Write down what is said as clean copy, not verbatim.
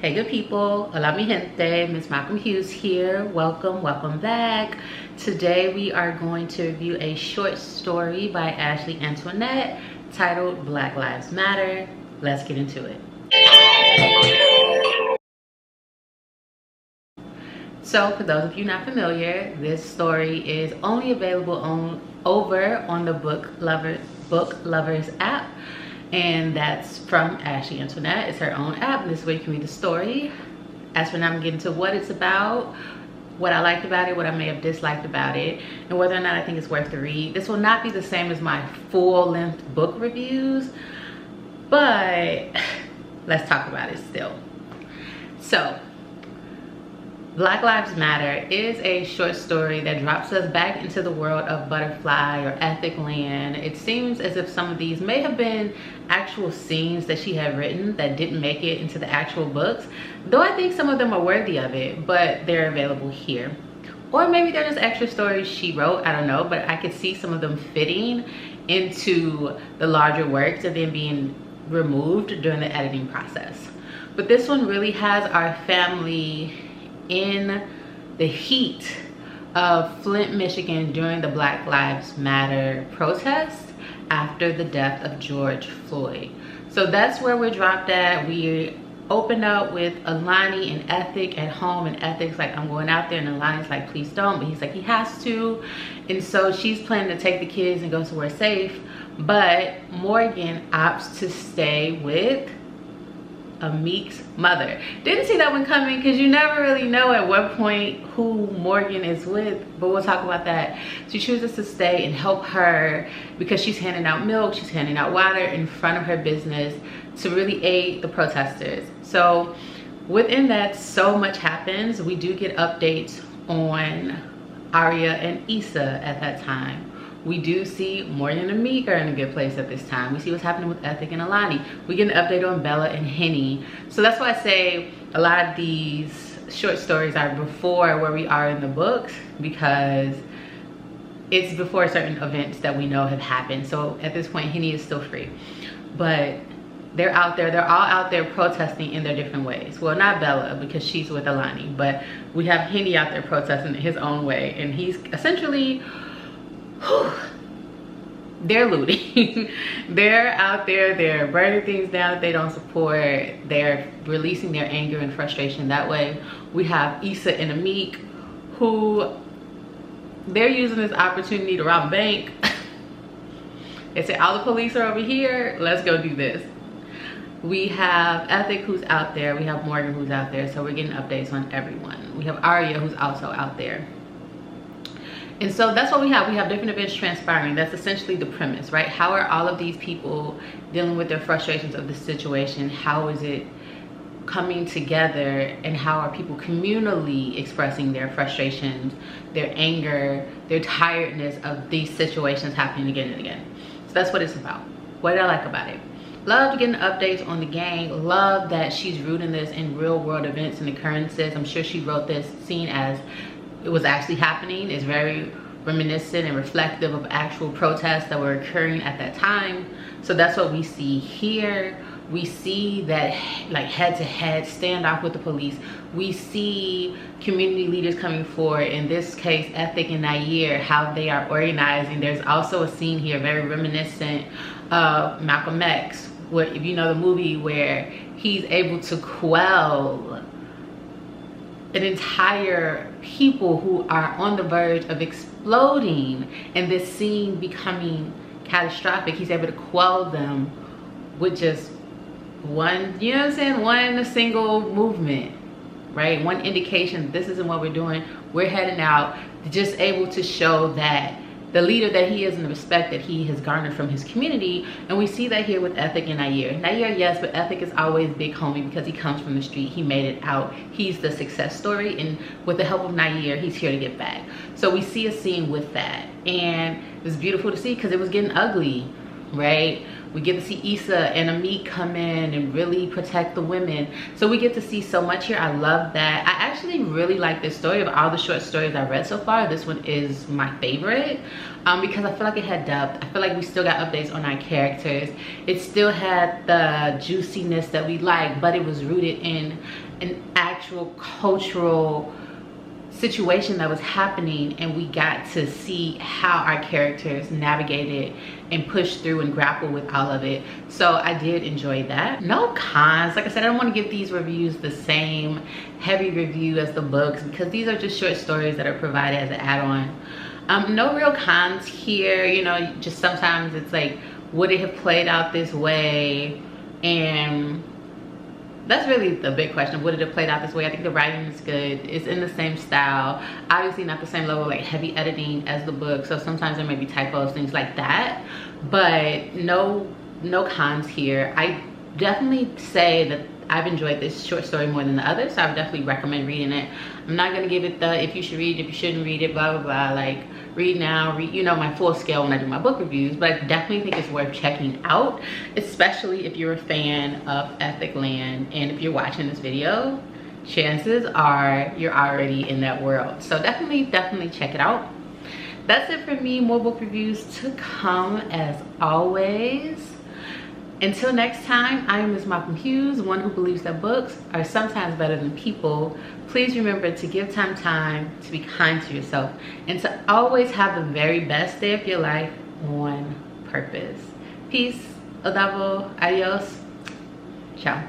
Hey good people, hola mi gente, MsMalcolmHughes here. Welcome back. Today we are going to review a short story by Ashley Antoinette titled Black Lives Matter. Let's get into it. So for those of you not familiar, this story is only available over on the Book Lovers app. And that's from Ashley Antoinette. It's her own app. This is where you can read the story. As for now, I'm getting to what it's about, what I liked about it, what I may have disliked about it, and whether or not I think it's worth the read. This will not be the same as my full-length book reviews, but let's talk about it still. So, Black Lives Matter is a short story that drops us back into the world of butterfly or ethic land. It seems as if some of these may have been actual scenes that she had written that didn't make it into the actual books, though I think some of them are worthy of it, but they're available here. Or maybe they're just extra stories she wrote, I don't know, but I could see some of them fitting into the larger works and then being removed during the editing process. But this one really has our family in the heat of Flint, Michigan during the Black Lives Matter protest after the death of George Floyd. So that's where we're dropped at. We open up with Alani and Ethic at home, and Ethic's like, I'm going out there, and Alani's like, please don't, but he's like, he has to. And so she's planning to take the kids and go somewhere safe, but Morgan opts to stay with Meek's mother. Didn't see that one coming because you never really know at what point who Morgan is with, but we'll talk about that. She chooses to stay and help her because she's handing out milk, she's handing out water in front of her business to really aid the protesters. So within that, so much happens. We do get updates on Aria and Issa at that time. We do see Morgan and Meek are in a good place at this time. We see what's happening with Ethic and Alani. We get an update on Bella and Henny. So that's why I say a lot of these short stories are before where we are in the books, because it's before certain events that we know have happened. So at this point, Henny is still free. But they're out there, they're all out there protesting in their different ways. Well, not Bella because she's with Alani, but we have Henny out there protesting in his own way. And he's essentially, they're looting. They're out there, they're burning things down that they don't support. They're releasing their anger and frustration that way. We have Issa and Meek, who they're using this opportunity to rob a bank. They say, all the police are over here, let's go do this. We have Ethic who's out there, we have Morgan who's out there, so we're getting updates on everyone. We have Aria who's also out there. And so that's what we have. We have different events transpiring. That's essentially the premise, right? How are all of these people dealing with their frustrations of the situation? How is it coming together? And how are people communally expressing their frustrations, their anger, their tiredness of these situations happening again and again? So that's what it's about. What did I like about it? Love getting updates on the gang. Love that she's rooting this in real world events and occurrences. I'm sure she wrote this scene as it was actually happening. It's very reminiscent and reflective of actual protests that were occurring at that time. So that's what we see here. We see that like head-to-head standoff with the police. We see community leaders coming forward. In this case, Ethic and Nair, how they are organizing. There's also a scene here very reminiscent of Malcolm X, where, if you know the movie, where he's able to quell an entire people who are on the verge of exploding and this scene becoming catastrophic. He's able to quell them with just one, you know what I'm saying, one single movement, right? One indication, this isn't what we're doing, we're heading out. Just able to show that the leader that he is and the respect that he has garnered from his community. And we see that here with Ethic and Nair. Nair, yes, but Ethic is always big homie because he comes from the street. He made it out. He's the success story. And with the help of Nair, he's here to get back. So we see a scene with that. And it was beautiful to see because it was getting ugly, right? We get to see Issa and Amit come in and really protect the women. So we get to see so much here. I love that. I actually really like this story. Of all the short stories I've read so far, this one is my favorite, because I feel like it had depth. I feel like we still got updates on our characters. It still had the juiciness that we like, but it was rooted in an actual cultural situation that was happening, and we got to see how our characters navigated and pushed through and grapple with all of it. So I did enjoy that. No cons. Like I said, I don't want to give these reviews the same heavy review as the books, because these are just short stories that are provided as an add-on. No real cons here. You know, just sometimes it's like, would it have played out this way? And that's really the big question. Would it have played out this way? I think the writing is good. It's in the same style. Obviously not the same level, like heavy editing as the book. So sometimes there may be typos, things like that. But no cons here. I definitely say that I've enjoyed this short story more than the others. So I would definitely recommend reading it. I'm not gonna give it the if you should read it, if you shouldn't read it, blah, blah, blah. Like, read now, read, you know, my full scale when I do my book reviews. But I definitely think it's worth checking out, especially if you're a fan of Ethic Land. And if you're watching this video, chances are you're already in that world. So definitely check it out. That's it for me. More book reviews to come as always. Until next time, I am MsMalcolmHughes, one who believes that books are sometimes better than people. Please remember to give time, to be kind to yourself, and to always have the very best day of your life on purpose. Peace, odavo, adios, ciao.